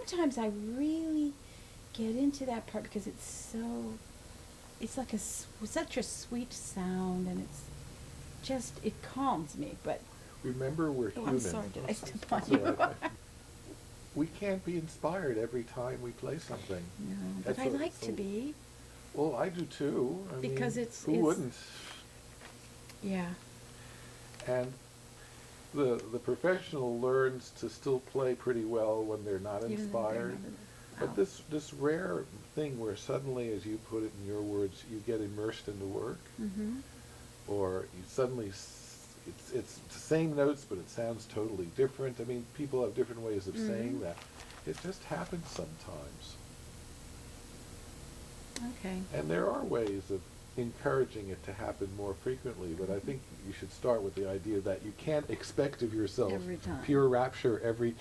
sometimes I really get into that part because it's like such a sweet sound, and it's just, it calms me, but, Remember, we're oh, I'm human. sorry, did I step on That's you? all right. We can't be inspired every time we play something. No, but That's I like to so- be, Well, I do too. I because mean, it's, who wouldn't? yeah, And the professional learns to still play pretty well when they're not even though they're inspired. not in But wow. this rare thing where suddenly, as you put it in your words, you get immersed into work, Mm-hmm. or you suddenly it's the same notes, but it sounds totally different. I mean, people have different ways of saying Mhm. that. It just happens sometimes. Okay. And there are ways of encouraging it to happen more frequently, but I think you should start with the idea that you can't expect of yourself Every time. pure rapture every